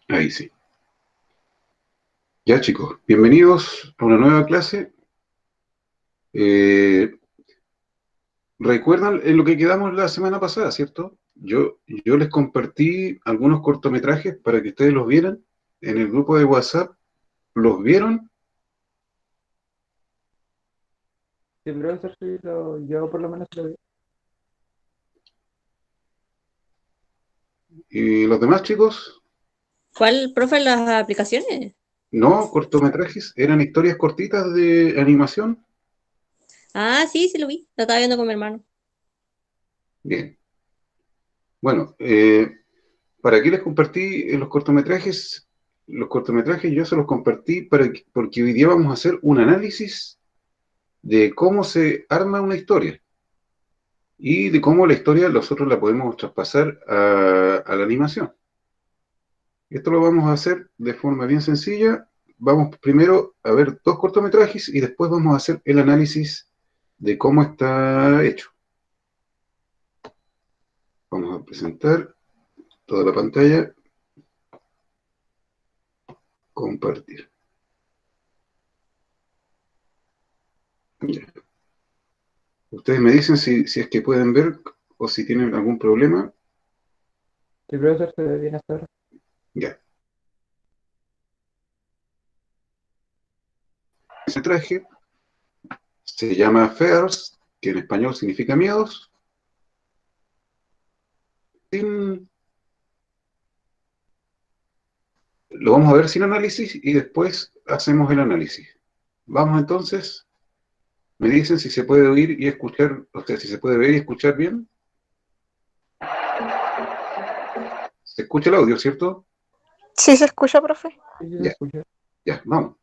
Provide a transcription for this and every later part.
Ahí sí. Ya chicos, bienvenidos a una nueva clase. Eh, ¿Recuerdan en lo que quedamos la semana pasada, cierto? Yo les compartí algunos cortometrajes para que ustedes los vieran en el grupo de WhatsApp. ¿Los vieron? Sí, profesor, sí, yo por lo menos lo vi. ¿Y los demás chicos? ¿Cuál, profe, las aplicaciones? No, cortometrajes, eran historias cortitas de animación. Ah, sí, sí lo vi. Lo estaba viendo con mi hermano. Bien. Bueno, ¿para qué les compartí los cortometrajes? Los cortometrajes yo se los compartí porque hoy día vamos a hacer un análisis de cómo se arma una historia y de cómo la historia nosotros la podemos traspasar a la animación. Esto lo vamos a hacer de forma bien sencilla. Vamos primero a ver dos cortometrajes y después vamos a hacer el análisis de cómo está hecho. Vamos a presentar toda la pantalla, compartir. Ya. Ustedes me dicen si es que pueden ver o si tienen algún problema. Sí, profesor, se ve bien hasta ahora. Ya. Ese traje se llama Fears, que en español significa miedos. Sin Lo vamos a ver sin análisis y después hacemos el análisis. Vamos entonces, me dicen si se puede oír y escuchar, o sea, si se puede ver y escuchar bien. Se escucha el audio, ¿cierto? Sí, se escucha, profe. Sí, sí, se Ya, escucha. ya, vamos.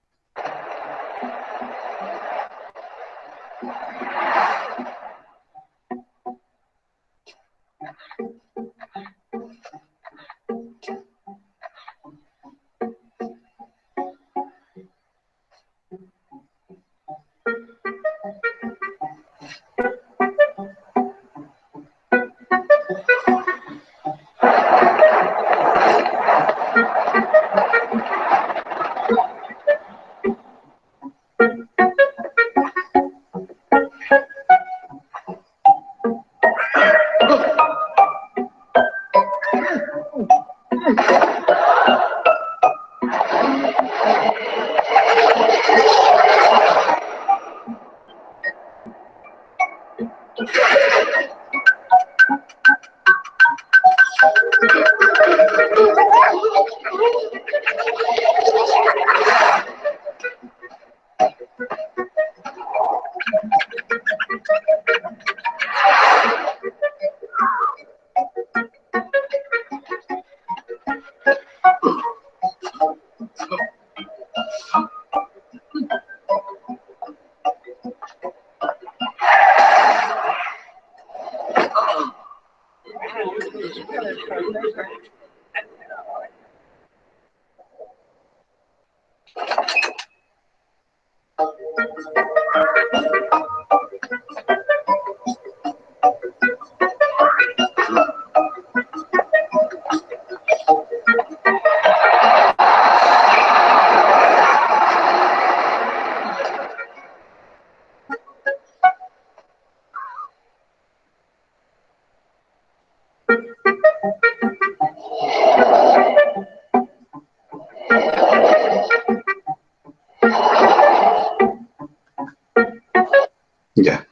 Ya.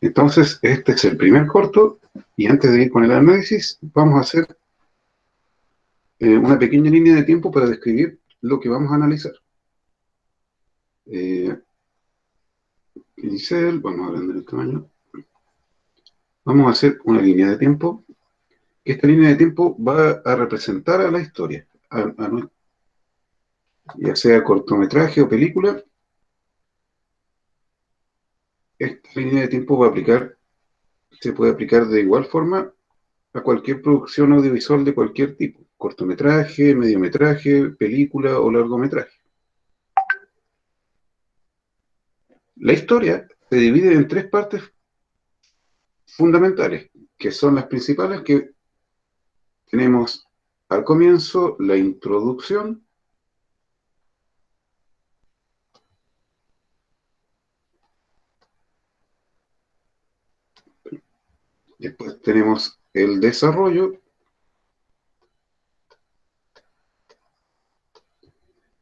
Entonces, este es el primer corto y antes de ir con el análisis, vamos a hacer una pequeña línea de tiempo para describir lo que vamos a analizar. Pincel, vamos a agrandar el tamaño. Vamos a hacer una línea de tiempo. Esta línea de tiempo va a representar a la historia, ya sea cortometraje o película. Esta línea de tiempo se puede aplicar de igual forma a cualquier producción audiovisual de cualquier tipo, cortometraje, mediometraje, película o largometraje. La historia se divide en tres partes fundamentales, que son las principales, que tenemos al comienzo la introducción, después tenemos el desarrollo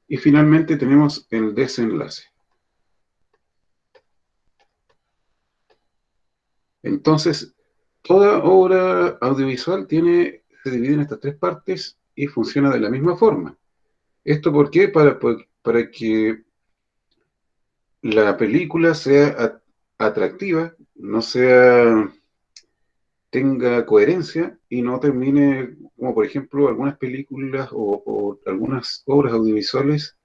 y finalmente tenemos el desenlace. Entonces, toda obra audiovisual se divide en estas tres partes y funciona de la misma forma. ¿Esto por qué? Para que la película sea atractiva, tenga coherencia y no termine, como por ejemplo algunas películas o algunas obras audiovisuales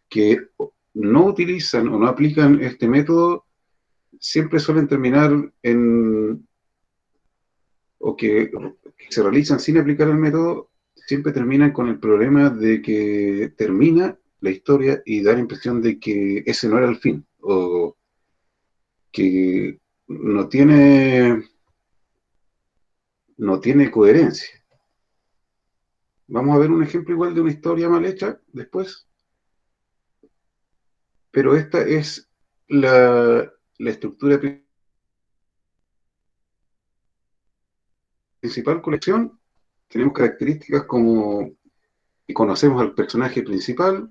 que no utilizan o no aplican este método, siempre suelen terminar o que se realizan sin aplicar el método, siempre terminan con el problema de que termina la historia y da la impresión de que ese no era el fin, o que no tiene coherencia. Vamos a ver un ejemplo igual de una historia mal hecha después, pero esta es la estructura principal colección. Tenemos características como que conocemos al personaje principal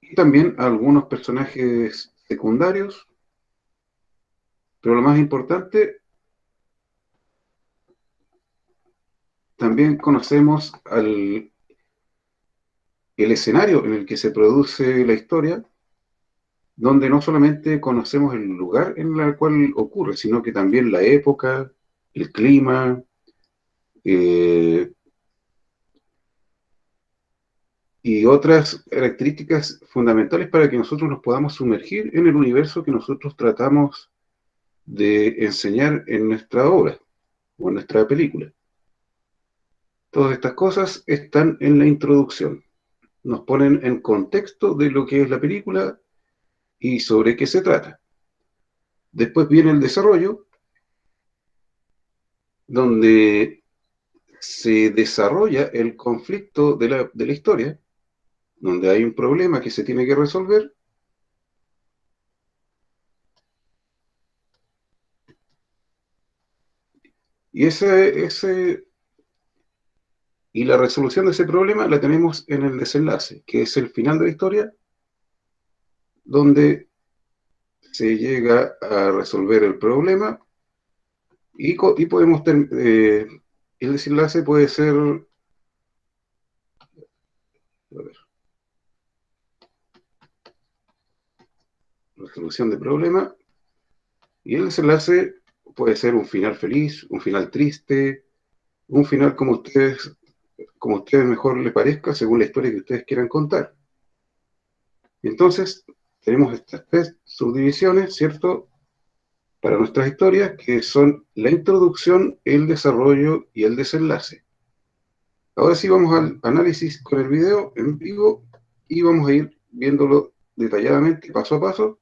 y también a algunos personajes secundarios, pero lo más importante, también conocemos el escenario en el que se produce la historia, donde no solamente conocemos el lugar en el cual ocurre, sino que también la época, el clima, eh, y otras características fundamentales para que nosotros nos podamos sumergir en el universo que nosotros tratamos de enseñar en nuestra obra o en nuestra película. Todas estas cosas están en la introducción. Nos ponen en contexto de lo que es la película y sobre qué se trata. Después viene el desarrollo, donde se desarrolla el conflicto de la historia, donde hay un problema que se tiene que resolver. Y la resolución de ese problema la tenemos en el desenlace, que es el final de la historia, donde se llega a resolver el problema y podemos el desenlace puede ser, a ver, resolución de problema, y el desenlace puede ser un final feliz, un final triste, un final como a ustedes mejor les parezca, según la historia que ustedes quieran contar. Entonces, tenemos estas tres subdivisiones, ¿cierto?, para nuestras historias, que son la introducción, el desarrollo y el desenlace. Ahora sí vamos al análisis con el video en vivo y vamos a ir viéndolo detalladamente, paso a paso.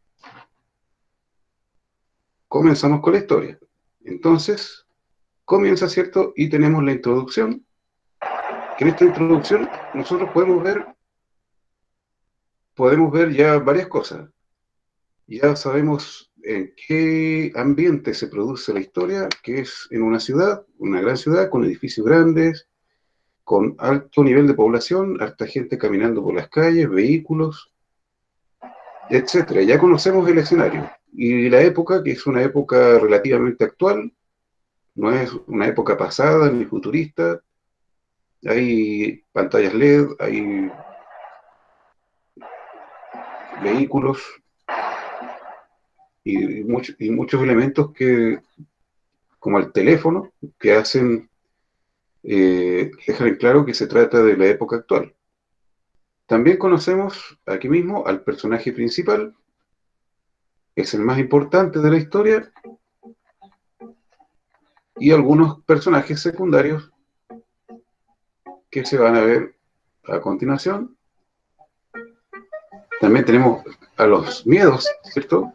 Comenzamos con la historia. Entonces, comienza, ¿cierto? Y tenemos la introducción, que en esta introducción nosotros podemos ver ya varias cosas. Ya sabemos en qué ambiente se produce la historia, que es en una ciudad, una gran ciudad, con edificios grandes, con alto nivel de población, harta gente caminando por las calles, vehículos, etcétera. Ya conocemos el escenario. Y la época, que es una época relativamente actual, no es una época pasada ni futurista. Hay pantallas LED, hay vehículos y muchos elementos como el teléfono, que dejan en claro que se trata de la época actual. También conocemos aquí mismo al personaje principal, que es el más importante de la historia, y algunos personajes secundarios que se van a ver a continuación. También tenemos a los miedos, ¿cierto?,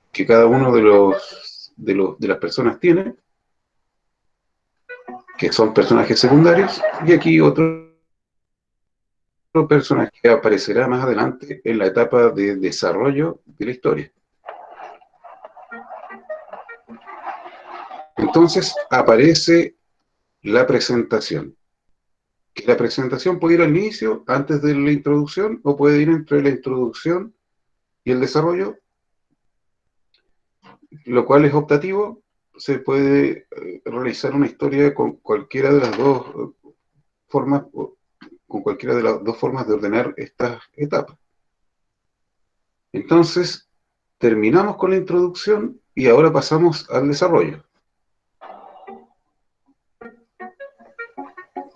que cada uno de las personas tiene. que son personajes secundarios, y aquí otro personaje que aparecerá más adelante en la etapa de desarrollo de la historia. Entonces aparece la presentación. Que la presentación puede ir al inicio, antes de la introducción, o puede ir entre la introducción y el desarrollo, lo cual es optativo. Se puede realizar una historia con cualquiera de las dos formas, con cualquiera de las dos formas de ordenar estas etapas. Entonces, terminamos con la introducción y ahora pasamos al desarrollo.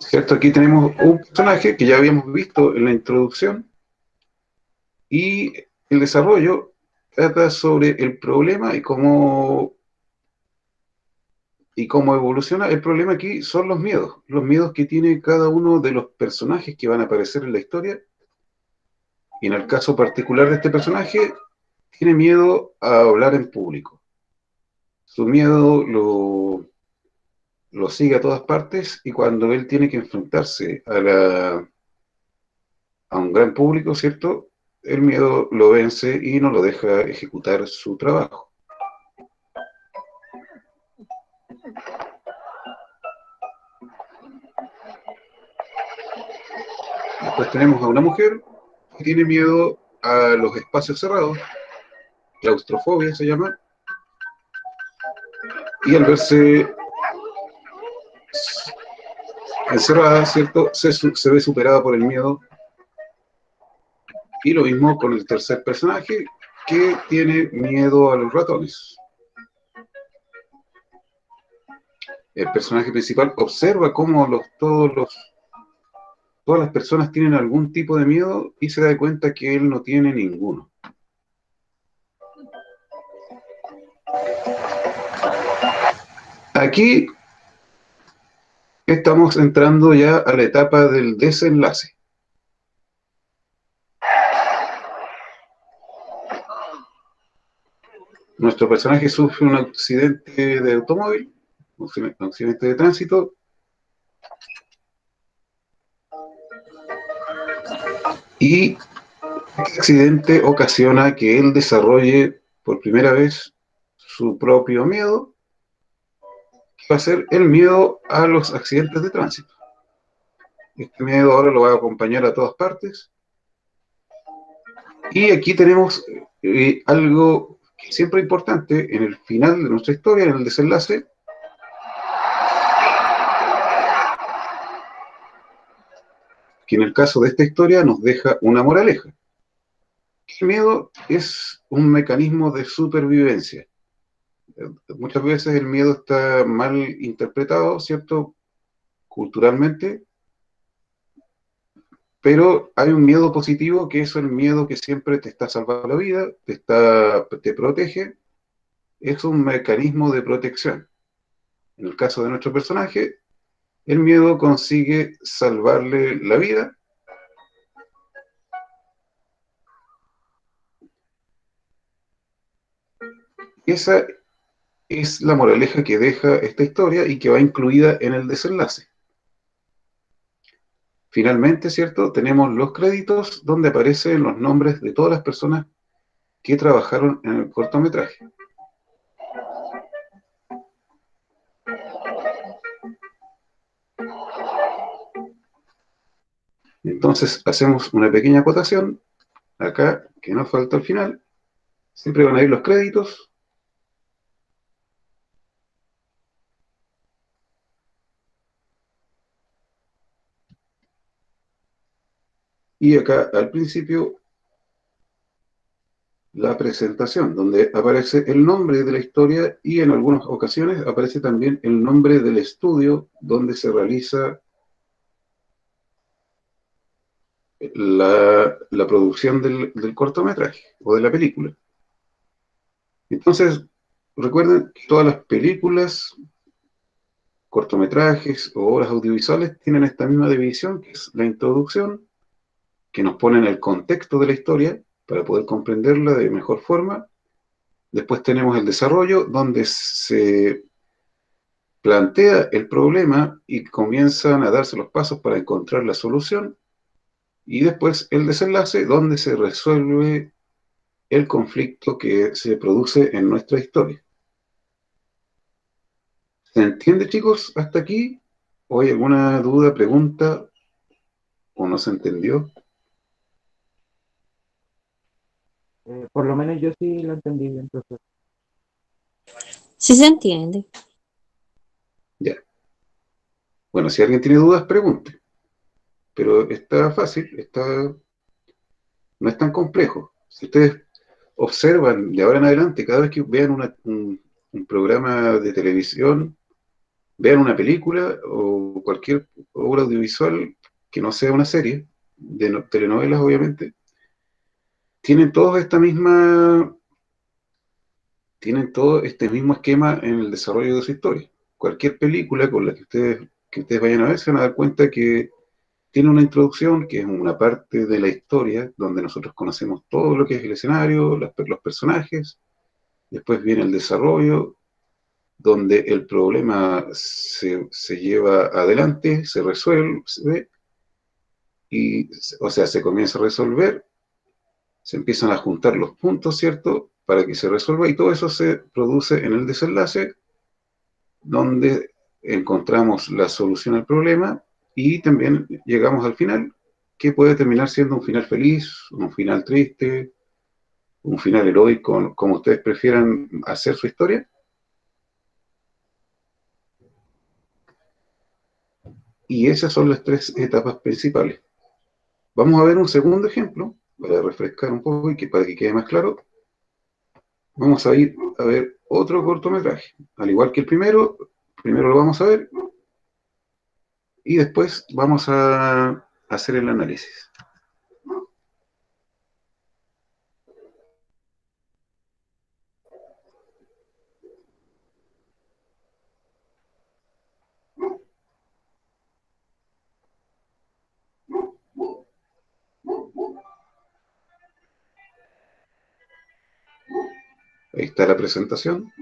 ¿Cierto? Aquí tenemos un personaje que ya habíamos visto en la introducción y el desarrollo trata sobre el problema y cómo evoluciona. El problema aquí son los miedos que tiene cada uno de los personajes que van a aparecer en la historia. Y en el caso particular de este personaje, tiene miedo a hablar en público. Su miedo lo sigue a todas partes, y cuando él tiene que enfrentarse a un gran público, ¿cierto? El miedo lo vence y no lo deja ejecutar su trabajo. Después tenemos a una mujer que tiene miedo a los espacios cerrados, claustrofobia se llama, y al verse encerrada, ¿cierto? Se ve superada por el miedo. Y lo mismo con el tercer personaje, que tiene miedo a los ratones. El personaje principal observa cómo todas las personas tienen algún tipo de miedo y se da cuenta que él no tiene ninguno. Aquí estamos entrando ya a la etapa del desenlace. Nuestro personaje sufre un accidente de automóvil, un accidente de tránsito, y este accidente ocasiona que él desarrolle por primera vez su propio miedo, que va a ser el miedo a los accidentes de tránsito. Este miedo ahora lo va a acompañar a todas partes. Y aquí tenemos algo que siempre es importante en el final de nuestra historia, en el desenlace, que en el caso de esta historia nos deja una moraleja. El miedo es un mecanismo de supervivencia. Muchas veces el miedo está mal interpretado, ¿cierto? Culturalmente, pero hay un miedo positivo, que es el miedo que siempre te está salvando la vida, te protege, es un mecanismo de protección. En el caso de nuestro personaje, el miedo consigue salvarle la vida. Esa es la moraleja que deja esta historia y que va incluida en el desenlace. Finalmente, ¿cierto? Tenemos los créditos donde aparecen los nombres de todas las personas que trabajaron en el cortometraje. Entonces hacemos una pequeña acotación acá, que nos falta al final. Siempre van a ir los créditos. Y acá al principio la presentación, donde aparece el nombre de la historia, y en algunas ocasiones aparece también el nombre del estudio donde se realiza la producción del cortometraje o de la película. Entonces, recuerden que todas las películas, cortometrajes o obras audiovisuales tienen esta misma división, que es la introducción, que nos pone en el contexto de la historia para poder comprenderla de mejor forma. Después tenemos el desarrollo, donde se plantea el problema y comienzan a darse los pasos para encontrar la solución, y después el desenlace donde se resuelve el conflicto que se produce en nuestra historia. ¿Se entiende, chicos, hasta aquí? ¿O hay alguna duda, pregunta, o no se entendió? Por lo menos yo sí lo entendí bien, profesor. Sí se entiende. Ya. Bueno, si alguien tiene dudas, pregunte. Pero está fácil, no es tan complejo. Si ustedes observan de ahora en adelante, cada vez que vean un programa de televisión, vean una película o cualquier obra audiovisual que no sea una serie, de telenovelas obviamente, tienen todos tienen todo este mismo esquema en el desarrollo de su historia. Cualquier película con la que ustedes vayan a ver se van a dar cuenta que tiene una introducción que es una parte de la historia donde nosotros conocemos todo lo que es el escenario, los personajes, después viene el desarrollo, donde el problema se lleva adelante, se resuelve, o sea, se comienza a resolver, se empiezan a juntar los puntos, ¿cierto? Para que se resuelva, y todo eso se produce en el desenlace, donde encontramos la solución al problema y también llegamos al final, que puede terminar siendo un final feliz, un final triste, un final heroico, como ustedes prefieran hacer su historia. Y esas son las tres etapas principales. Vamos a ver un segundo ejemplo para refrescar un poco y para que quede más claro. Vamos a ir a ver otro cortometraje. Al igual que el primero lo vamos a ver y después vamos a hacer el análisis. Ahí está la presentación.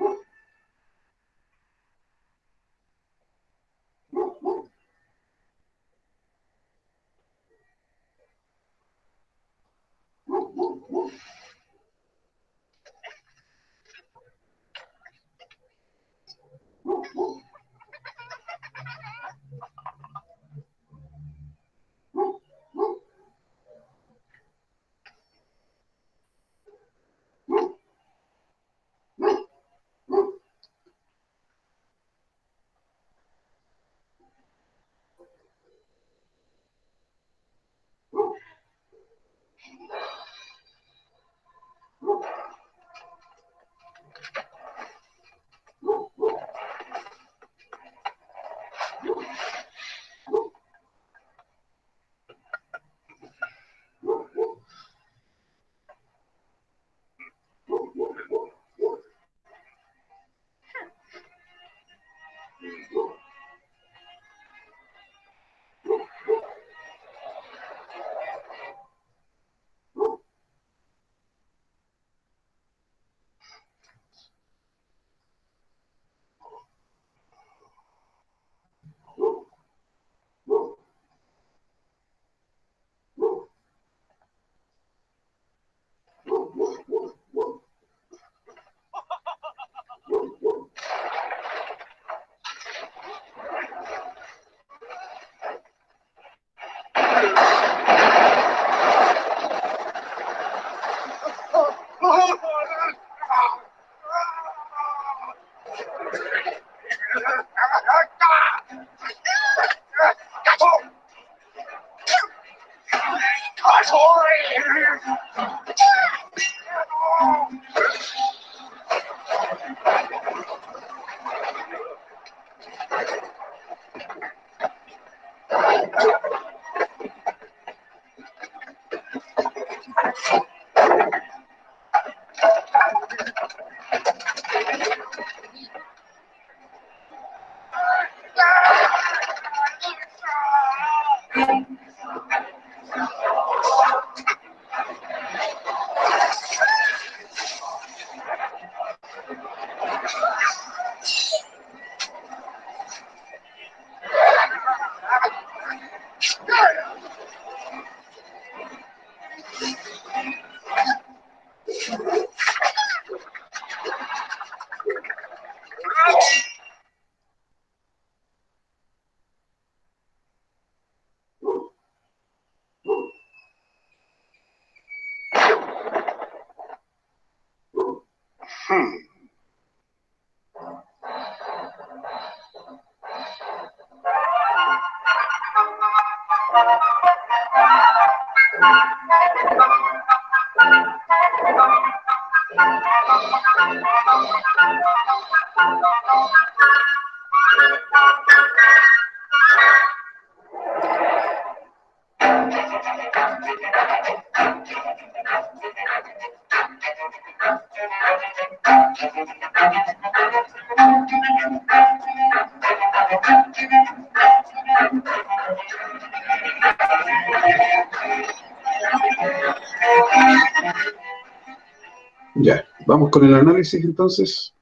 Ya, vamos con el análisis entonces.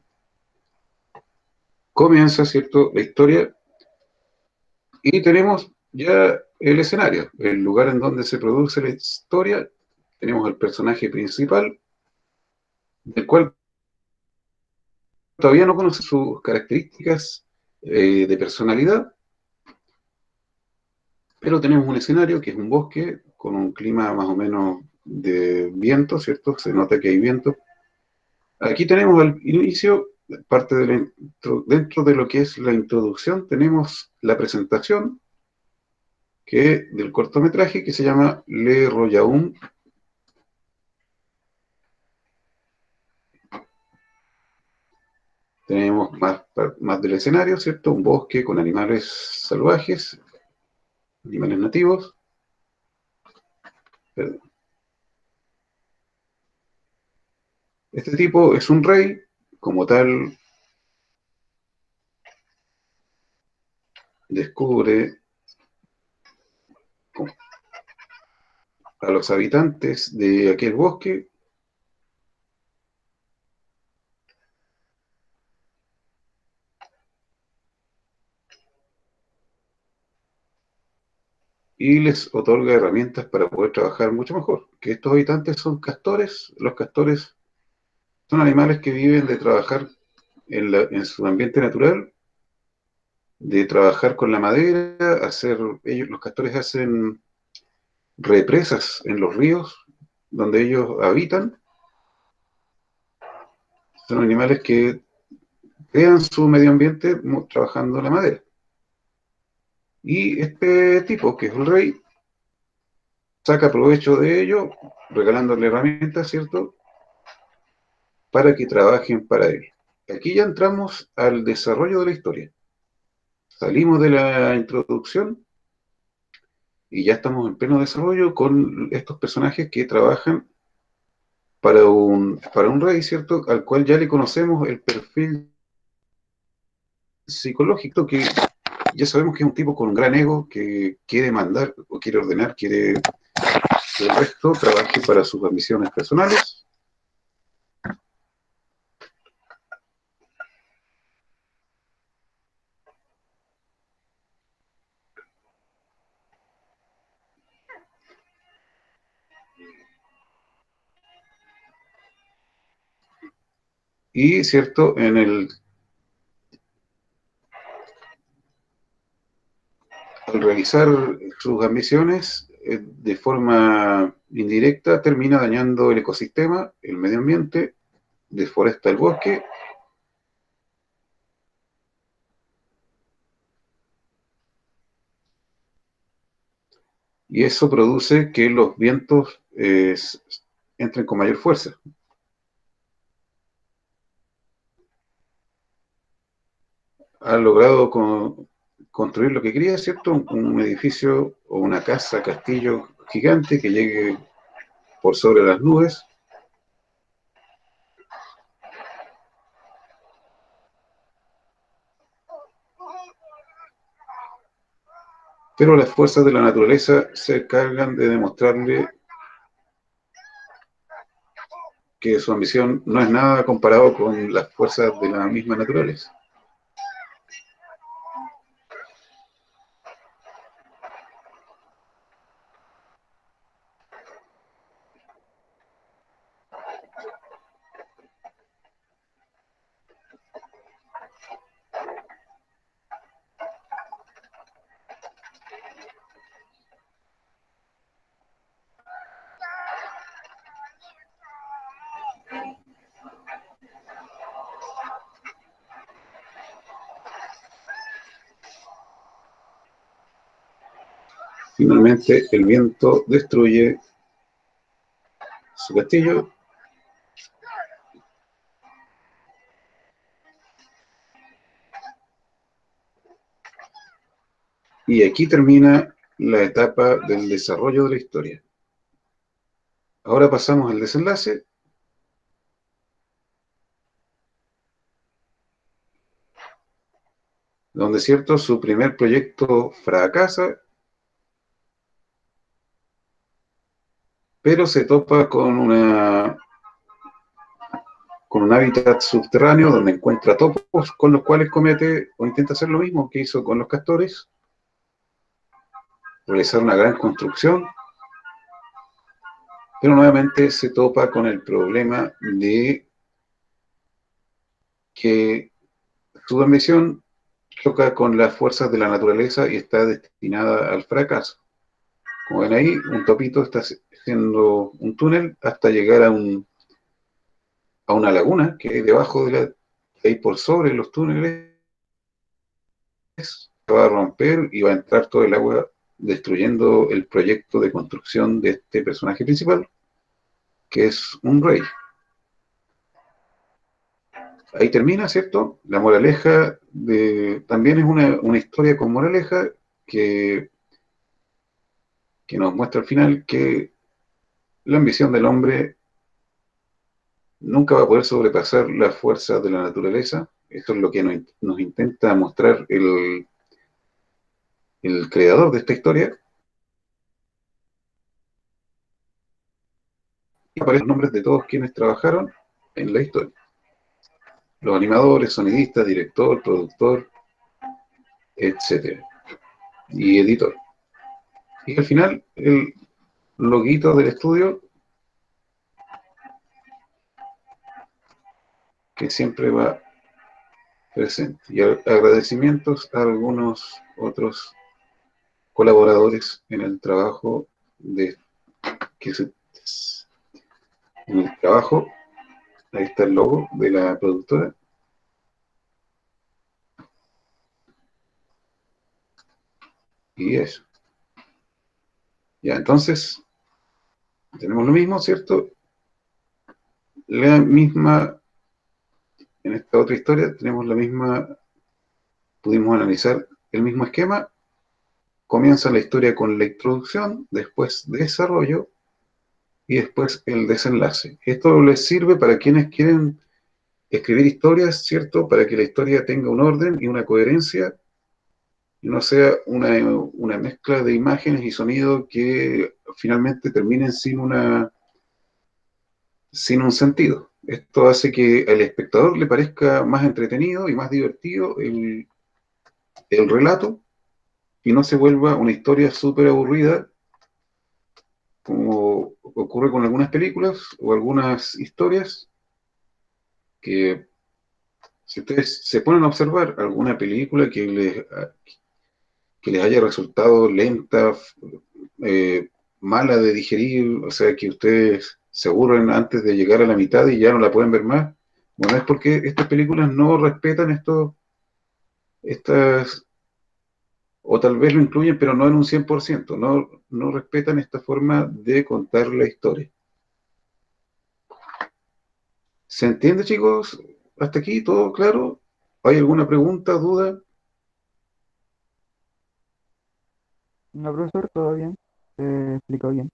Comienza, ¿cierto?, la historia y tenemos ya el escenario, el lugar en donde se produce la historia. Tenemos el personaje principal, del cual todavía no conoce sus características de personalidad, pero tenemos un escenario que es un bosque con un clima más o menos de viento, ¿cierto? Se nota que hay viento. Aquí tenemos al inicio, parte de dentro de lo que es la introducción, tenemos la presentación del cortometraje que se llama Le Royaum. Tenemos más del escenario, ¿cierto? Un bosque con animales salvajes, animales nativos. Este tipo es un rey, como tal, descubre a los habitantes de aquel bosque y les otorga herramientas para poder trabajar mucho mejor. Que estos habitantes son castores. Los castores son animales que viven de trabajar en su ambiente natural, de trabajar con la madera, los castores hacen represas en los ríos donde ellos habitan. Son animales que crean su medio ambiente trabajando la madera. Y este tipo, que es el rey, saca provecho de ello, regalándole herramientas, ¿cierto?, para que trabajen para él. Aquí ya entramos al desarrollo de la historia. Salimos de la introducción y ya estamos en pleno desarrollo con estos personajes que trabajan para un rey, ¿cierto?, al cual ya le conocemos el perfil psicológico, que ya sabemos que es un tipo con un gran ego, que quiere mandar o quiere ordenar, quiere que el resto trabaje para sus ambiciones personales. Y, ¿cierto?, al realizar sus ambiciones de forma indirecta, termina dañando el ecosistema, el medio ambiente, deforesta el bosque, y eso produce que los vientos entren con mayor fuerza. Ha logrado construir lo que quería, ¿cierto? Un edificio o una casa, castillo gigante que llegue por sobre las nubes. Pero las fuerzas de la naturaleza se encargan de demostrarle que su ambición no es nada comparado con las fuerzas de la misma naturaleza. Finalmente, el viento destruye su castillo. Y aquí termina la etapa del desarrollo de la historia. Ahora pasamos al desenlace. Donde, cierto, su primer proyecto fracasa, pero se topa con un hábitat subterráneo donde encuentra topos con los cuales comete o intenta hacer lo mismo que hizo con los castores, realizar una gran construcción, pero nuevamente se topa con el problema de que su ambición choca con las fuerzas de la naturaleza y está destinada al fracaso. Como ven ahí, un topito está haciendo un túnel hasta llegar a una laguna que hay debajo que hay por sobre los túneles, se va a romper y va a entrar todo el agua destruyendo el proyecto de construcción de este personaje principal, que es un rey. Ahí termina, ¿cierto? La moraleja también es una historia con moraleja que nos muestra al final que la ambición del hombre nunca va a poder sobrepasar las fuerzas de la naturaleza. Esto es lo que nos intenta mostrar el creador de esta historia. Y aparecen los nombres de todos quienes trabajaron en la historia. Los animadores, sonidistas, director, productor, etcétera, y editor. Y al final, el loguito del estudio, que siempre va presente. Y agradecimientos a algunos otros colaboradores en el trabajo en el trabajo. Ahí está el logo de la productora. Y eso. Ya, entonces, tenemos lo mismo, ¿cierto? La misma, en esta otra historia, tenemos la misma, pudimos analizar el mismo esquema. Comienza la historia con la introducción, después desarrollo y después el desenlace. Esto les sirve para quienes quieren escribir historias, ¿cierto? Para que la historia tenga un orden y una coherencia y no sea una mezcla de imágenes y sonido que finalmente terminen sin un sentido. Esto hace que al espectador le parezca más entretenido y más divertido el relato y no se vuelva una historia súper aburrida, como ocurre con algunas películas o algunas historias que, si ustedes se ponen a observar alguna película que les haya resultado lenta, mala de digerir, o sea, que ustedes se aburren antes de llegar a la mitad y ya no la pueden ver más, bueno, es porque estas películas no respetan estas, o tal vez lo incluyen, pero no en un 100%, no respetan esta forma de contar la historia. ¿Se entiende, chicos? ¿Hasta aquí todo claro? ¿Hay alguna pregunta, duda? No, profesor, todo bien. Explicado bien.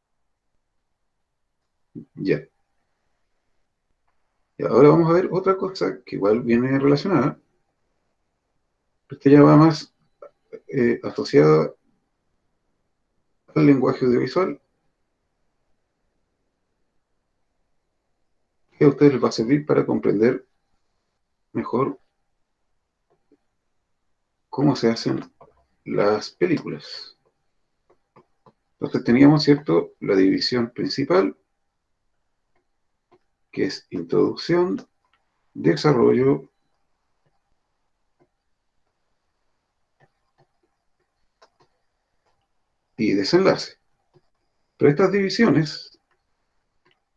Ya. Y ahora vamos a ver otra cosa que igual viene relacionada. Esta ya va más asociada al lenguaje audiovisual, que a ustedes les va a servir para comprender mejor cómo se hacen las películas. Entonces teníamos, ¿cierto?, la división principal, que es introducción, desarrollo y desenlace. Pero estas divisiones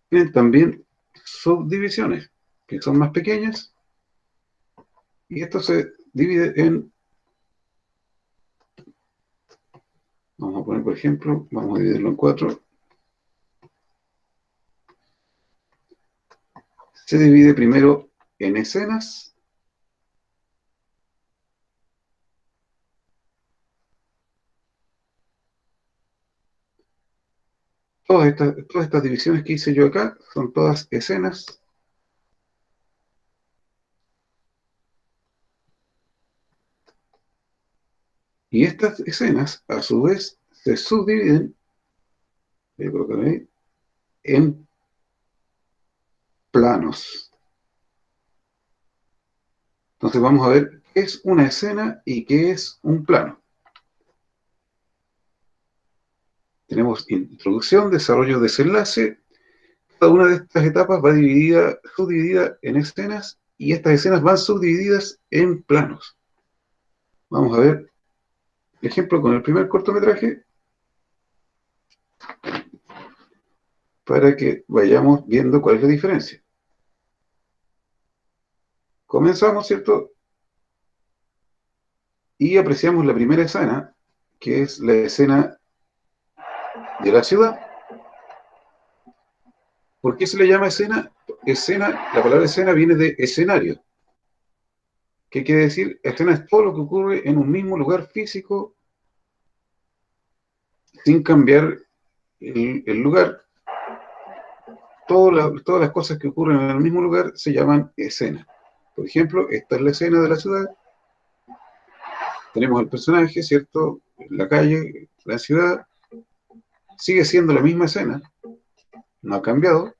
tienen también subdivisiones, que son más pequeñas, y esto se divide en, vamos Vamos a poner, por ejemplo, vamos a dividirlo en 4. Se divide primero en escenas. Todas estas divisiones que hice yo acá son todas escenas. Y estas escenas, a su vez, se subdividen, voy a colocar ahí, en planos. Entonces vamos a ver qué es una escena y qué es un plano. Tenemos introducción, desarrollo, desenlace. Cada una de estas etapas va subdividida en escenas, y estas escenas van subdivididas en planos. Vamos a ver el ejemplo con el primer cortometraje para que vayamos viendo cuál es la diferencia. Comenzamos, ¿cierto? Y apreciamos la primera escena, que es la escena de la ciudad. ¿Por qué se le llama escena? Escena, la palabra escena viene de escenario. ¿Qué quiere decir? Escena es todo lo que ocurre en un mismo lugar físico sin cambiar el lugar. Todas las cosas que ocurren en el mismo lugar se llaman escena. Por ejemplo, esta es la escena de la ciudad. Tenemos el personaje, ¿cierto? En la calle, la ciudad. Sigue siendo la misma escena. No ha cambiado.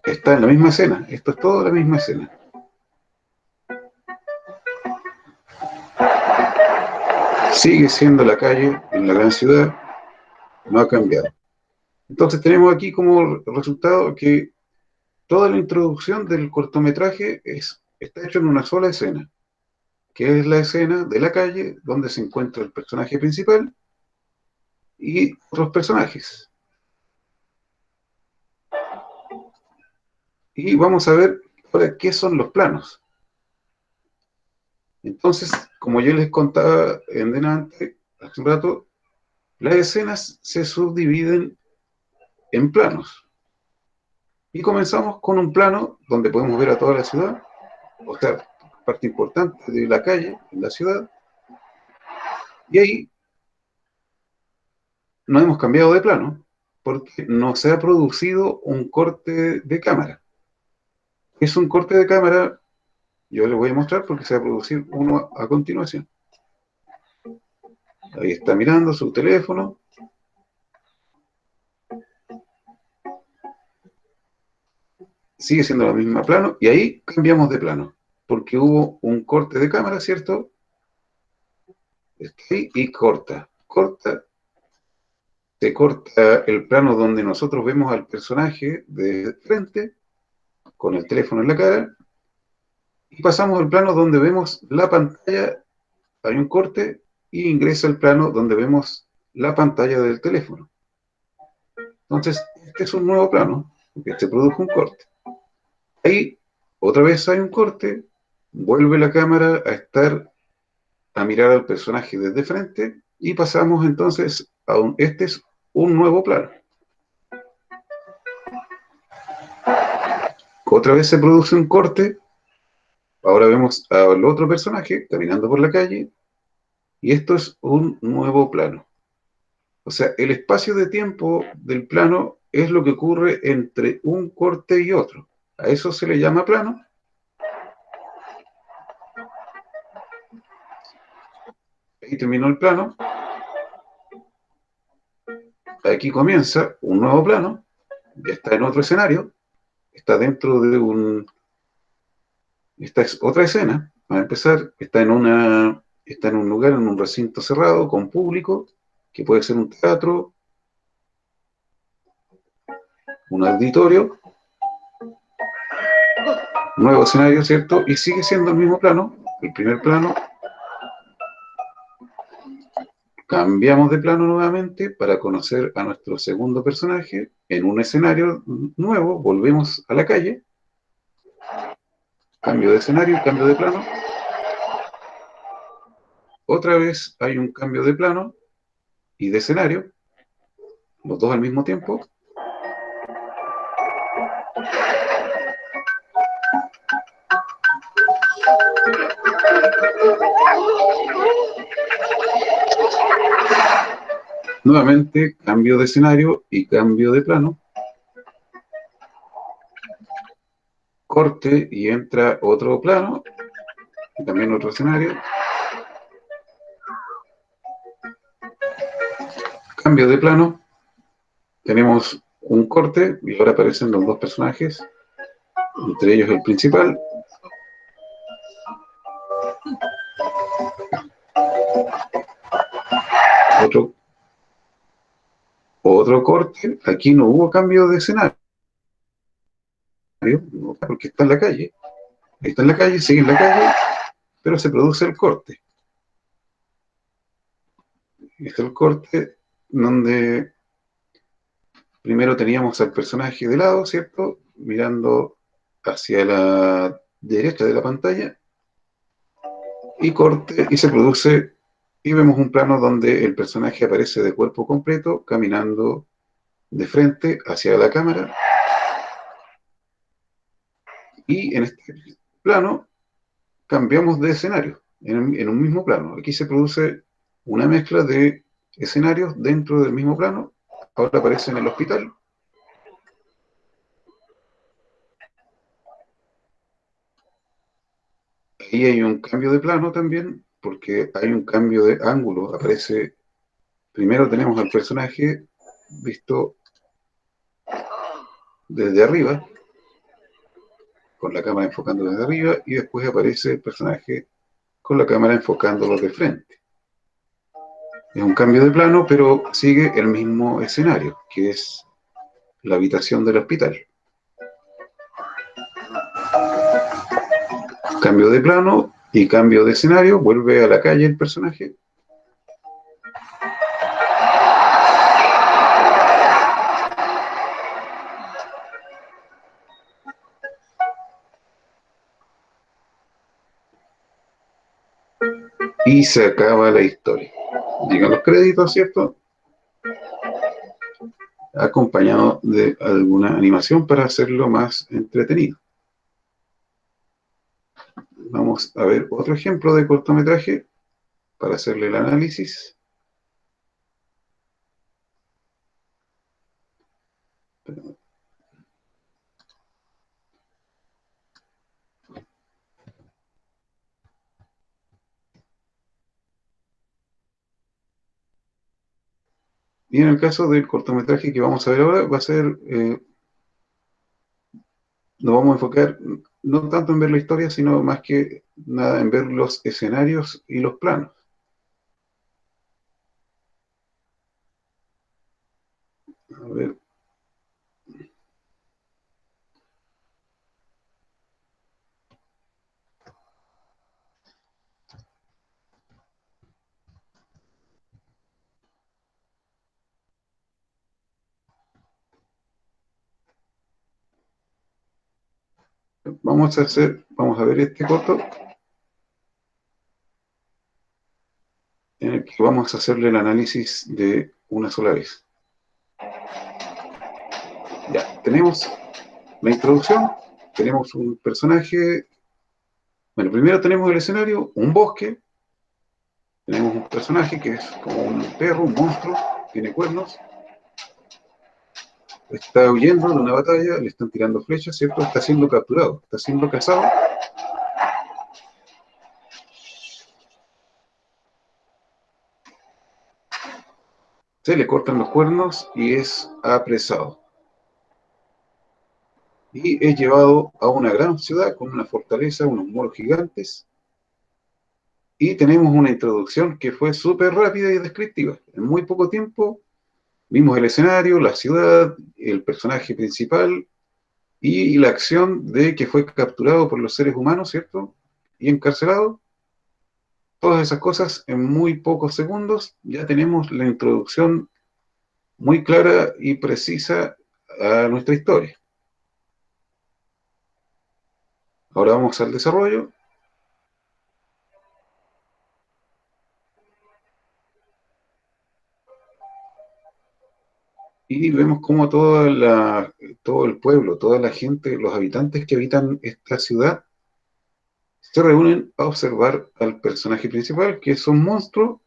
Está en la misma escena. Esto es todo la misma escena. Sigue siendo la calle en la gran ciudad. No ha cambiado. Entonces tenemos aquí como resultado que toda la introducción del cortometraje está hecho en una sola escena, que es la escena de la calle donde se encuentra el personaje principal y otros personajes. Y vamos a ver ahora qué son los planos. Entonces, como yo les contaba en delante, hace un rato, las escenas se subdividen en planos. Y comenzamos con un plano donde podemos ver a toda la ciudad, o sea, parte importante de la calle en la ciudad. Y ahí no hemos cambiado de plano, porque no se ha producido un corte de cámara. Es un corte de cámara, yo les voy a mostrar porque se va a producir uno a continuación. Ahí está mirando su teléfono. Sigue siendo la misma plano, y ahí cambiamos de plano, porque hubo un corte de cámara, ¿cierto? Está ahí y corta. Se corta el plano donde nosotros vemos al personaje de frente, con el teléfono en la cara, y pasamos al plano donde vemos la pantalla, hay un corte, y ingresa el plano donde vemos la pantalla del teléfono. Entonces, este es un nuevo plano, porque se produjo un corte. Ahí, otra vez hay un corte, vuelve la cámara a mirar al personaje desde frente, y pasamos entonces este es un nuevo plano. Otra vez se produce un corte, ahora vemos al otro personaje caminando por la calle, y esto es un nuevo plano. O sea, el espacio de tiempo del plano es lo que ocurre entre un corte y otro. A eso se le llama plano. Ahí terminó el plano. Aquí comienza un nuevo plano. Ya está en otro escenario. Está dentro de esta es otra escena. Para empezar, está en un lugar, en un recinto cerrado, con público, que puede ser un teatro, un auditorio. Nuevo escenario, ¿cierto? Y sigue siendo el mismo plano, el primer plano. Cambiamos de plano nuevamente para conocer a nuestro segundo personaje en un escenario nuevo. Volvemos a la calle. Cambio de escenario, cambio de plano. otra vez hay un cambio de plano y de escenario, los dos al mismo tiempo. Nuevamente, cambio de escenario y cambio de plano. Corte y entra otro plano, y también otro escenario. Cambio de plano. Tenemos un corte y ahora aparecen los dos personajes, entre ellos el principal. Otro corte. Aquí no hubo cambio de escenario, porque está en la calle. Está en la calle, sigue en la calle, pero se produce el corte. Este es el corte donde primero teníamos al personaje de lado, ¿cierto? Mirando hacia la derecha de la pantalla. Y corte, y se produce, y vemos un plano donde el personaje aparece de cuerpo completo, caminando de frente hacia la cámara. Y en este plano cambiamos de escenario, en un mismo plano. Aquí se produce una mezcla de escenarios dentro del mismo plano. Ahora aparece en el hospital. Ahí hay un cambio de plano también, porque hay un cambio de ángulo. Aparece, primero tenemos al personaje visto desde arriba, con la cámara enfocando desde arriba, y después aparece el personaje con la cámara enfocándolo de frente. Es un cambio de plano, pero sigue el mismo escenario, que es la habitación del hospital. Cambio de plano y cambio de escenario, vuelve a la calle el personaje. Y se acaba la historia. Llegan los créditos, ¿cierto? Acompañado de alguna animación para hacerlo más entretenido. Vamos a ver otro ejemplo de cortometraje para hacerle el análisis. Y en el caso del cortometraje que vamos a ver ahora, va a ser, nos vamos a enfocar no tanto en ver la historia, sino más que nada en ver los escenarios y los planos. A ver. Vamos a ver este corto en el que vamos a hacerle el análisis de una sola vez. Ya, tenemos la introducción, tenemos un personaje. Bueno, primero tenemos el escenario, un bosque, tenemos un personaje que es como un perro, un monstruo, tiene cuernos, está huyendo de una batalla, le están tirando flechas, ¿cierto? Está siendo capturado, está siendo cazado. Se le cortan los cuernos y es apresado. Y es llevado a una gran ciudad con una fortaleza, unos muros gigantes. Y tenemos una introducción que fue súper rápida y descriptiva. En muy poco tiempo vimos el escenario, la ciudad, el personaje principal y la acción de que fue capturado por los seres humanos, ¿cierto? Y encarcelado. Todas esas cosas en muy pocos segundos. Ya tenemos la introducción muy clara y precisa a nuestra historia. Ahora vamos al desarrollo. Y vemos cómo todo el pueblo, toda la gente, los habitantes que habitan esta ciudad, se reúnen a observar al personaje principal, que es un monstruo.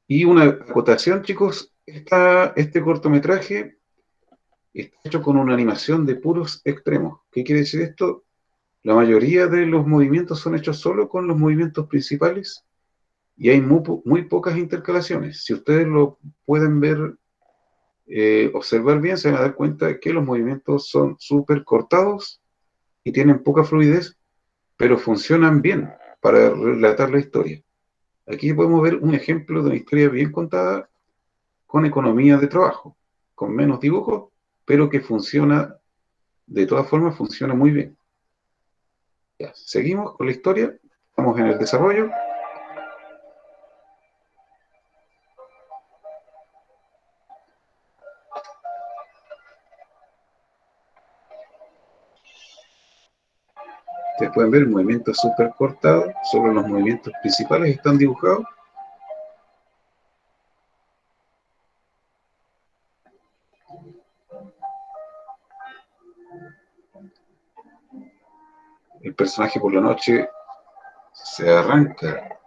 Y una acotación, chicos, este cortometraje está hecho con una animación de puros extremos. ¿Qué quiere decir esto? La mayoría de los movimientos son hechos solo con los movimientos principales y hay muy pocas intercalaciones. Si ustedes lo pueden ver, observar bien, se van a dar cuenta de que los movimientos son súper cortados y tienen poca fluidez, pero funcionan bien para relatar la historia. Aquí podemos ver un ejemplo de una historia bien contada con economía de trabajo, con menos dibujos, pero que funciona, de todas formas, funciona muy bien. Ya, seguimos con la historia, estamos en el desarrollo. Ustedes pueden ver el movimiento súper cortado, solo los movimientos principales están dibujados. El personaje por la noche se arranca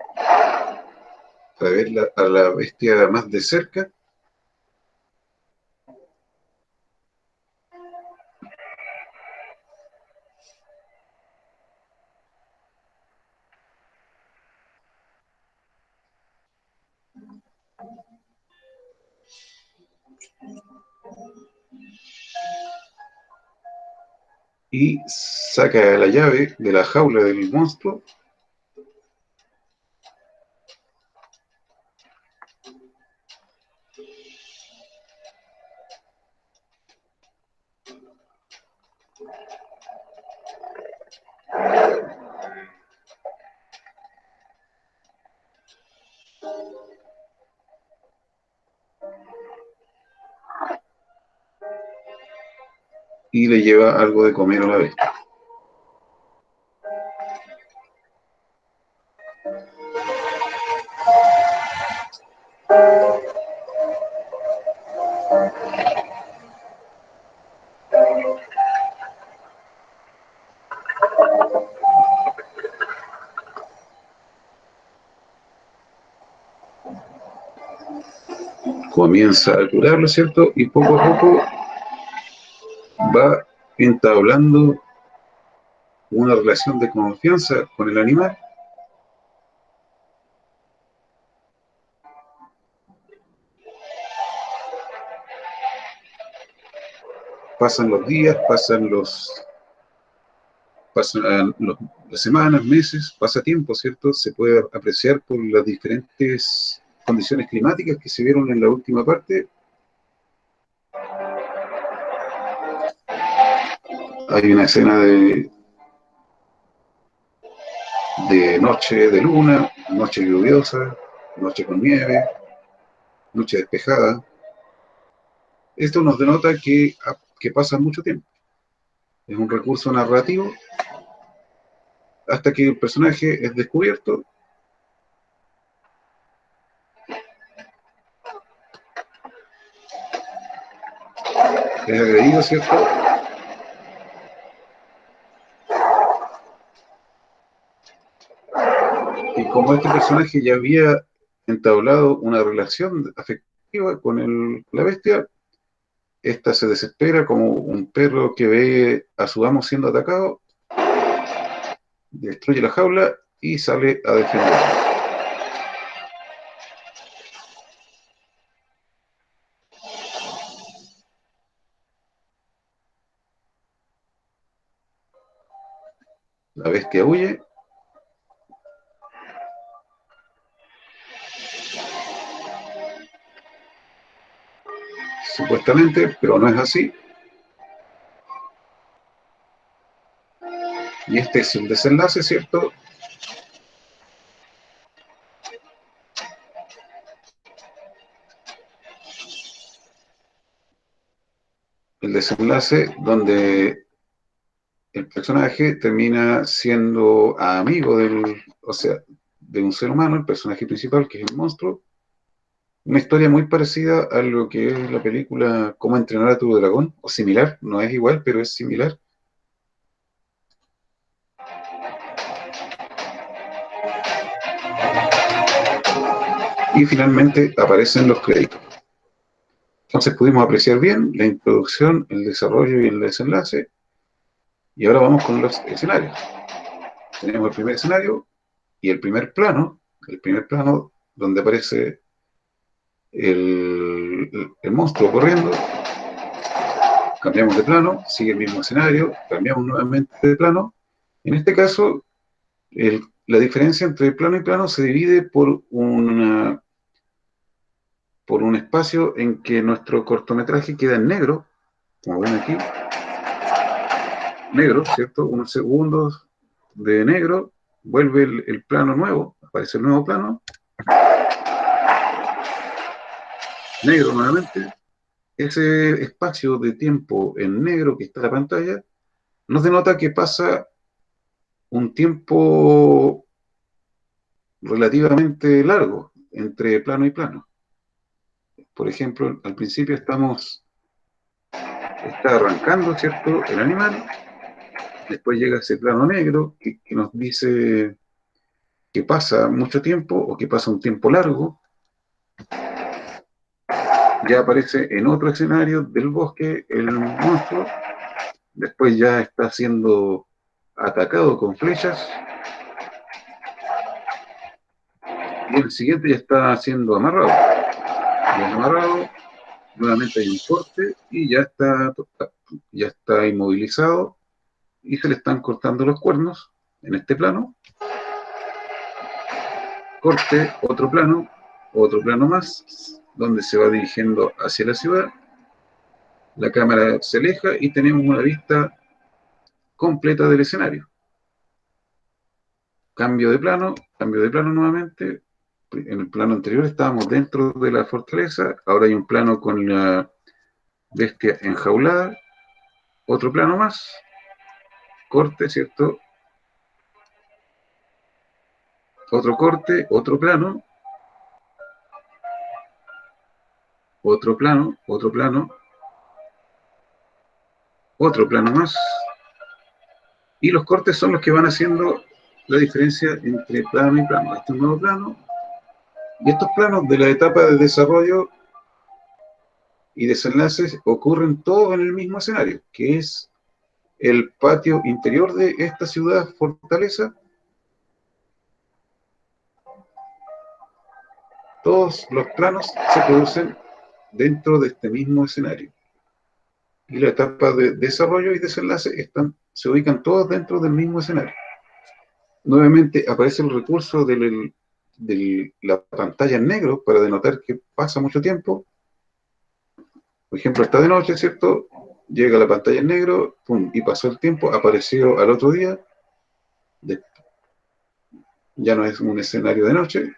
para ver a la bestia más de cerca. Y saca la llave de la jaula del monstruo y le lleva algo de comer a la bestia. Comienza a curarlo, ¿cierto? Y poco a poco va entablando una relación de confianza con el animal. Pasan los días, las semanas, meses, pasa tiempo, ¿cierto? Se puede apreciar por las diferentes condiciones climáticas que se vieron en la última parte. Hay una escena de noche de luna, noche lluviosa, noche con nieve, noche despejada. Esto nos denota que pasa mucho tiempo. Es un recurso narrativo hasta que el personaje es descubierto. Es agredido, ¿cierto? Y como este personaje ya había entablado una relación afectiva con la bestia, esta se desespera como un perro que ve a su amo siendo atacado, destruye la jaula y sale a defender. La bestia huye. Supuestamente, pero no es así. Y este es el desenlace, ¿cierto? El desenlace donde el personaje termina siendo amigo o sea, de un ser humano, el personaje principal, que es el monstruo, Una historia muy parecida a lo que es la película Cómo entrenar a tu dragón, o similar, no es igual, pero es similar. Y finalmente aparecen los créditos. Entonces pudimos apreciar bien la introducción, el desarrollo y el desenlace. Y ahora vamos con los escenarios. Tenemos el primer escenario y el primer plano donde aparece el monstruo corriendo. Cambiamos de plano, sigue el mismo escenario, cambiamos nuevamente de plano. En este caso, la diferencia entre plano y plano se divide por un espacio en que nuestro cortometraje queda en negro, como ven aquí, negro, ¿cierto? Unos segundos de negro, vuelve el plano nuevo, aparece el nuevo plano, negro nuevamente. Ese espacio de tiempo en negro que está en la pantalla nos denota que pasa un tiempo relativamente largo entre plano y plano. Por ejemplo, al principio está arrancando, ¿cierto?, el animal, después llega ese plano negro que nos dice que pasa mucho tiempo o que pasa un tiempo largo. Ya aparece en otro escenario del bosque el monstruo, después ya está siendo atacado con flechas, y el siguiente ya está siendo amarrado. Bien amarrado, nuevamente hay un corte y ya está inmovilizado y se le están cortando los cuernos en este plano. Corte, otro plano más, donde se va dirigiendo hacia la ciudad. La cámara se aleja y tenemos una vista completa del escenario. Cambio de plano nuevamente. En el plano anterior estábamos dentro de la fortaleza, ahora hay un plano con la bestia enjaulada, otro plano más, corte, ¿cierto? Otro corte, otro plano, otro plano, otro plano, otro plano más, y los cortes son los que van haciendo la diferencia entre plano y plano. Este es un nuevo plano, y estos planos de la etapa de desarrollo y desenlaces ocurren todos en el mismo escenario, que es el patio interior de esta ciudad fortaleza. Todos los planos se producen dentro de este mismo escenario. Y la etapa de desarrollo y desenlace se ubican todos dentro del mismo escenario. Nuevamente aparece el recurso de la pantalla en negro para denotar que pasa mucho tiempo. Por ejemplo, está de noche, ¿cierto? Llega la pantalla en negro, pum, y pasó el tiempo, apareció al otro día. Ya no es un escenario de noche,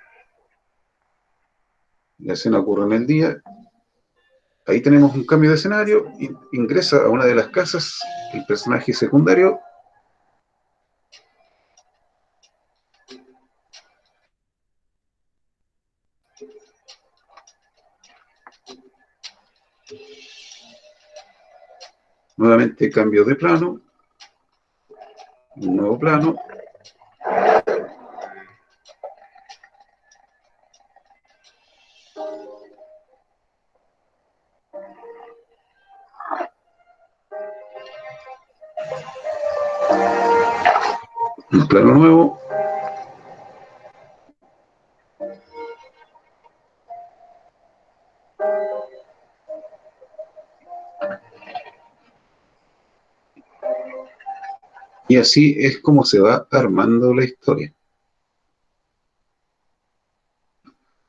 la escena ocurre en el día. Ahí tenemos un cambio de escenario, ingresa a una de las casas el personaje secundario. Nuevamente cambio de plano, un nuevo plano. Un plano nuevo. Y así es como se va armando la historia.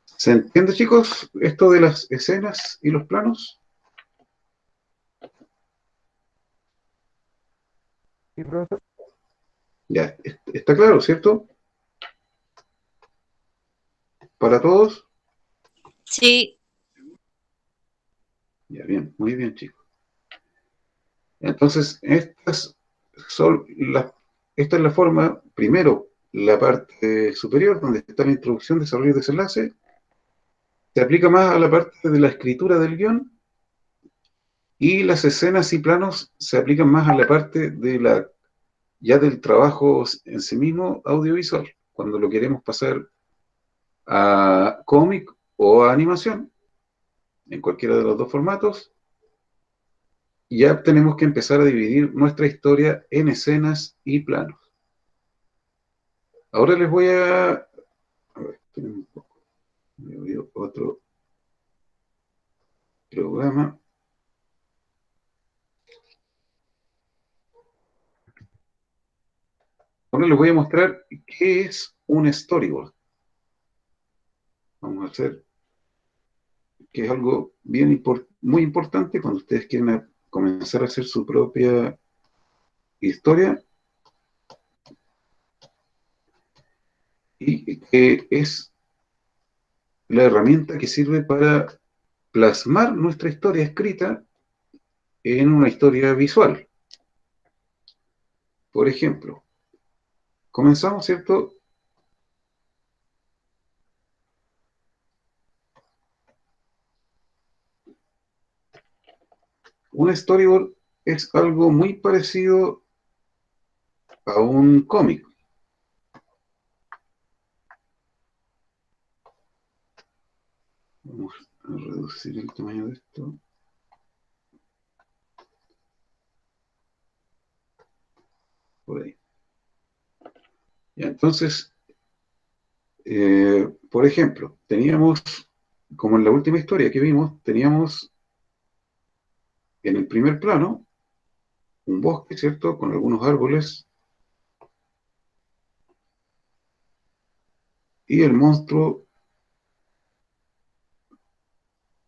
¿Se entiende, chicos, esto de las escenas y los planos? Sí, profesor. Ya, está claro, ¿cierto? ¿Para todos? Sí, Ya, bien, muy bien, chicos. Entonces, esta es la forma, primero, la parte superior, donde está la introducción, desarrollo y desenlace. se aplica más a la parte de la escritura del guión, y las escenas y planos se aplican más a la parte de ya del trabajo en sí mismo audiovisual, cuando lo queremos pasar a cómic o a animación, en cualquiera de los dos formatos. Ya tenemos que empezar a dividir nuestra historia en escenas y planos. Ahora les voy a ver, esperen un poco. Me voy a otro programa. Ahora les voy a mostrar qué es un storyboard. Vamos a hacer que es algo muy importante cuando ustedes quieren comenzar a hacer su propia historia, y que es la herramienta que sirve para plasmar nuestra historia escrita en una historia visual. Por ejemplo, comenzamos, ¿cierto? Un storyboard es algo muy parecido a un cómic. Vamos a reducir el tamaño de esto. Por ahí. Ya, entonces, por ejemplo, teníamos, como en la última historia que vimos, teníamos en el primer plano un bosque, ¿cierto? Con algunos árboles, y el monstruo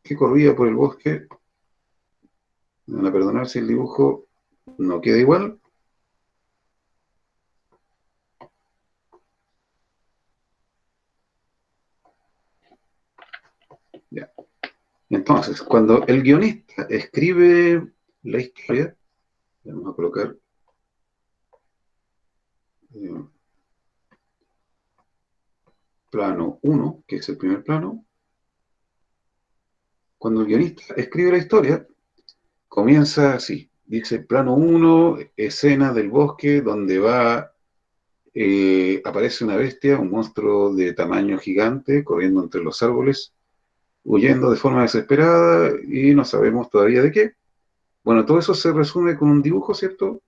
que corría por el bosque. Me van a perdonar si el dibujo no queda igual. Ya. Entonces, cuando el guionista escribe la historia, vamos a colocar eh, plano 1, que es el primer plano. Cuando el guionista escribe la historia, comienza así. Dice plano 1, escena del bosque donde aparece una bestia, un monstruo de tamaño gigante, corriendo entre los árboles, huyendo de forma desesperada, y no sabemos todavía de qué. Bueno, todo eso se resume con un dibujo, ¿cierto?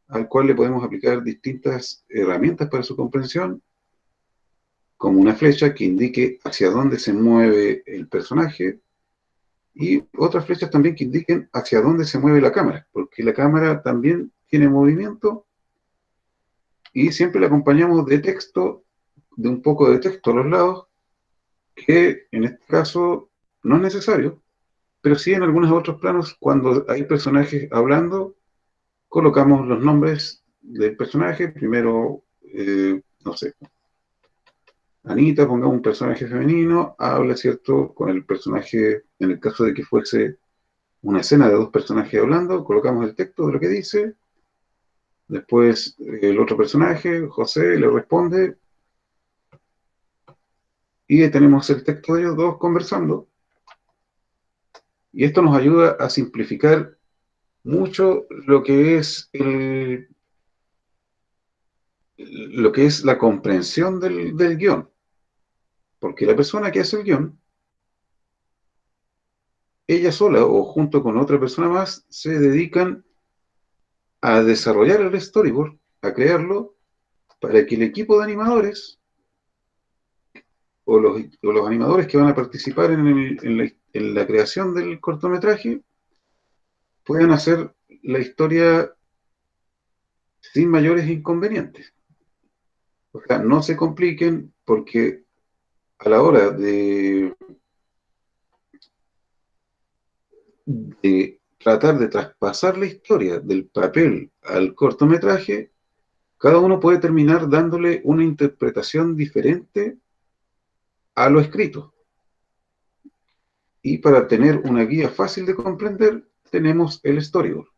Al cual le podemos aplicar distintas herramientas para su comprensión, como una flecha que indique hacia dónde se mueve el personaje, y otras flechas también que indiquen hacia dónde se mueve la cámara, porque la cámara también tiene movimiento, y siempre la acompañamos de texto, de un poco de texto a los lados, que en este caso no es necesario, pero sí en algunos otros planos, cuando hay personajes hablando, colocamos los nombres del personaje. Primero, no sé, Anita, pongamos un personaje femenino, habla, ¿cierto?, con el personaje, en el caso de que fuese una escena de dos personajes hablando, colocamos el texto de lo que dice. Después el otro personaje, José, le responde, y tenemos el texto de ellos dos conversando. Y esto nos ayuda a simplificar mucho lo que es la comprensión del guión. Porque la persona que hace el guión, ella sola o junto con otra persona más, se dedican a desarrollar el storyboard, a crearlo, para que el equipo de animadores o los animadores que van a participar en la creación del cortometraje puedan hacer la historia sin mayores inconvenientes. O sea, no se compliquen, porque a la hora de tratar de traspasar la historia del papel al cortometraje, cada uno puede terminar dándole una interpretación diferente a lo escrito. Y para tener una guía fácil de comprender, tenemos el storyboard.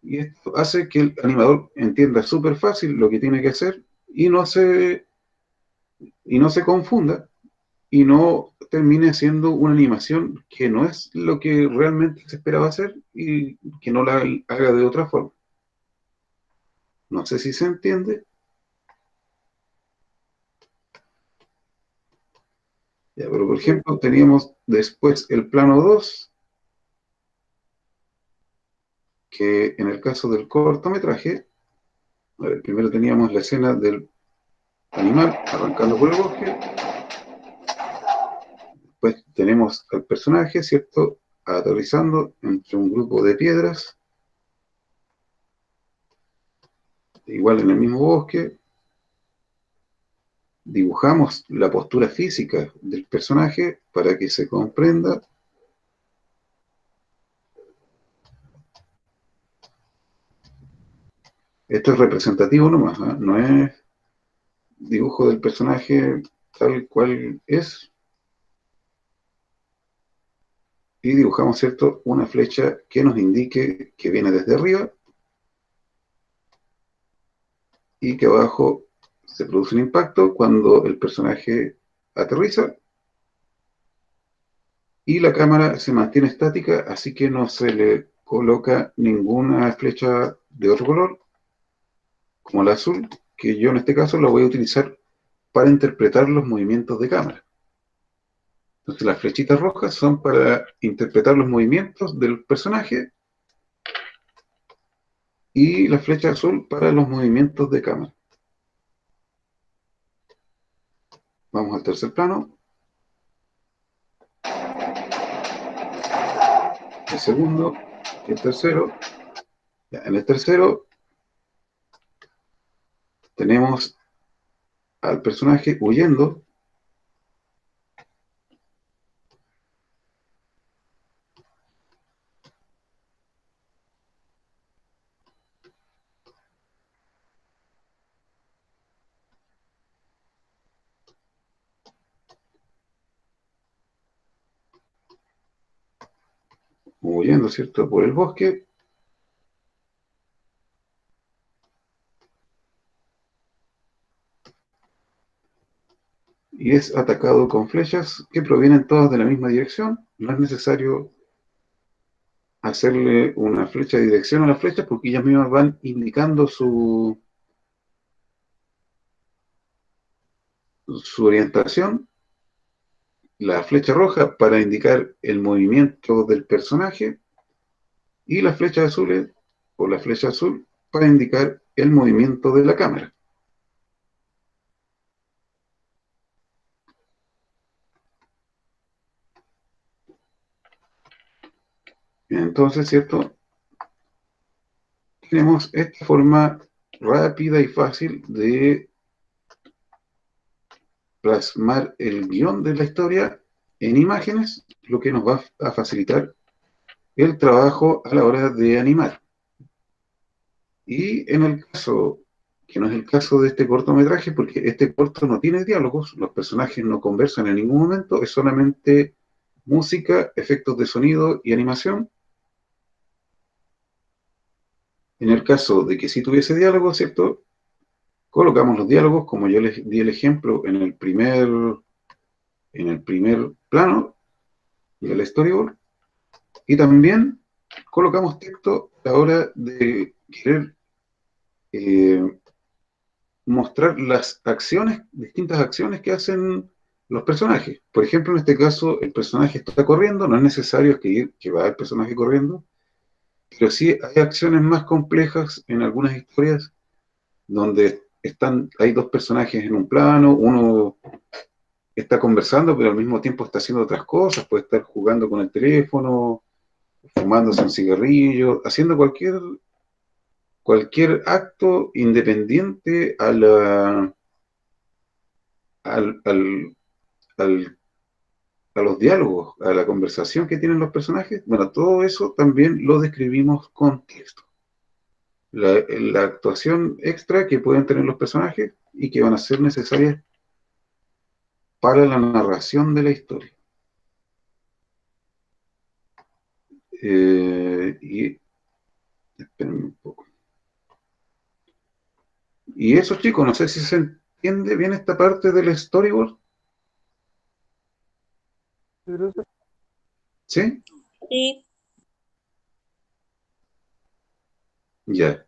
Y esto hace que el animador entienda súper fácil lo que tiene que hacer, y no se confunda, y no termine haciendo una animación que no es lo que realmente se esperaba hacer y que no la haga de otra forma. No sé si se entiende. Ya, pero por ejemplo, teníamos después el plano 2, que en el caso del cortometraje, a ver, primero teníamos la escena del animal arrancando por el bosque, después tenemos al personaje, ¿cierto?, aterrizando entre un grupo de piedras, igual en el mismo bosque, dibujamos la postura física del personaje para que se comprenda. Esto es representativo nomás, ¿eh? No es dibujo del personaje tal cual es. Y dibujamos, ¿cierto?, una flecha que nos indique que viene desde arriba y que abajo se produce un impacto cuando el personaje aterriza y la cámara se mantiene estática, así que no se le coloca ninguna flecha de otro color, como el azul, que yo en este caso lo voy a utilizar para interpretar los movimientos de cámara. Entonces las flechitas rojas son para interpretar los movimientos del personaje y la flecha azul para los movimientos de cámara. Vamos al tercer plano. El segundo, el tercero. Ya, en el tercero tenemos al personaje huyendo. Huyendo, ¿cierto?, por el bosque. Y es atacado con flechas que provienen todas de la misma dirección. No es necesario hacerle una flecha de dirección a las flechas porque ellas mismas van indicando su orientación. La flecha roja para indicar el movimiento del personaje y la flecha azul o la flecha azul para indicar el movimiento de la cámara. Entonces, ¿cierto?, tenemos esta forma rápida y fácil de plasmar el guión de la historia en imágenes, lo que nos va a facilitar el trabajo a la hora de animar. Y en el caso, que no es el caso de este cortometraje, porque este corto no tiene diálogos, los personajes no conversan en ningún momento, es solamente música, efectos de sonido y animación. En el caso de que sí tuviese diálogos, ¿cierto?, colocamos los diálogos, como yo les di el ejemplo en el primer plano del storyboard, y también colocamos texto a la hora de querer eh, mostrar las acciones, distintas acciones que hacen los personajes. Por ejemplo, en este caso, el personaje está corriendo, no es necesario que va el personaje corriendo, pero sí hay acciones más complejas en algunas historias donde hay dos personajes en un plano, uno está conversando, pero al mismo tiempo está haciendo otras cosas, puede estar jugando con el teléfono, fumándose un cigarrillo, haciendo cualquier acto independiente al, al, al- a los diálogos, a la conversación que tienen los personajes. Bueno, todo eso también lo describimos con texto. La actuación extra que pueden tener los personajes y que van a ser necesarias para la narración de la historia. Y espérenme un poco. Y eso, chicos, no sé si se entiende bien esta parte del storyboard. Sí, profesor. ¿Sí? Sí. Ya.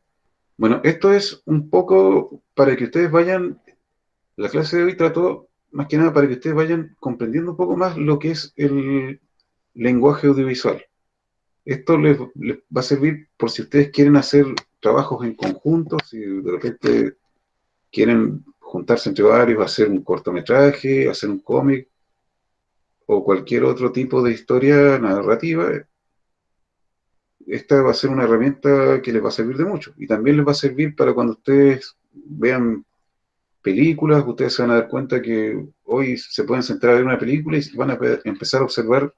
Bueno, esto es un poco para que ustedes vayan, la clase de hoy trató más que nada para que ustedes vayan comprendiendo un poco más lo que es el lenguaje audiovisual. Esto les va a servir por si ustedes quieren hacer trabajos en conjunto, si de repente quieren juntarse entre varios, hacer un cortometraje, hacer un cómic o cualquier otro tipo de historia narrativa. Esta va a ser una herramienta que les va a servir de mucho y también les va a servir para cuando ustedes vean películas, ustedes se van a dar cuenta que hoy se pueden sentar a ver una película y van a empezar a observar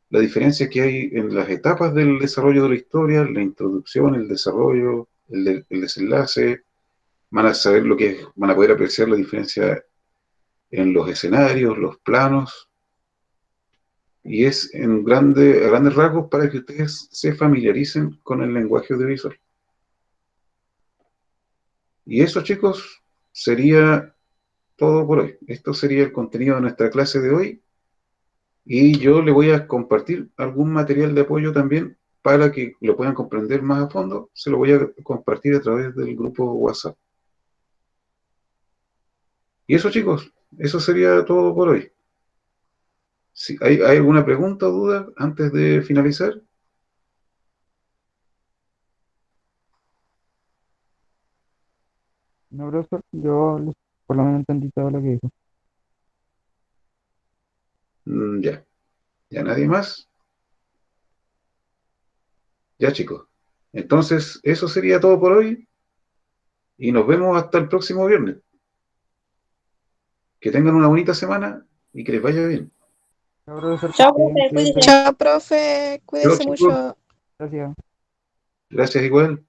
la diferencia que hay en las etapas del desarrollo de la historia, la introducción, el desarrollo, el desenlace, van a saber lo que es, van a poder apreciar la diferencia en los escenarios, los planos, y es a grandes rasgos para que ustedes se familiaricen con el lenguaje audiovisual. Y eso, chicos, sería todo por hoy. Esto sería el contenido de nuestra clase de hoy. Y yo le voy a compartir algún material de apoyo también para que lo puedan comprender más a fondo. Se lo voy a compartir a través del grupo WhatsApp. Y eso, chicos, eso sería todo por hoy. Si ¿hay alguna pregunta o duda antes de finalizar? No, profesor, yo por lo menos entendí todo lo que dijo. Ya. ¿Ya nadie más? Ya, chicos. Entonces, eso sería todo por hoy y nos vemos hasta el próximo viernes. Que tengan una bonita semana y que les vaya bien. Chao, profesor, que Chao, esté bien, profe, cuídese. cuídese. Chao, profe. Chao, Cuídese chicos. mucho. Gracias. Gracias igual.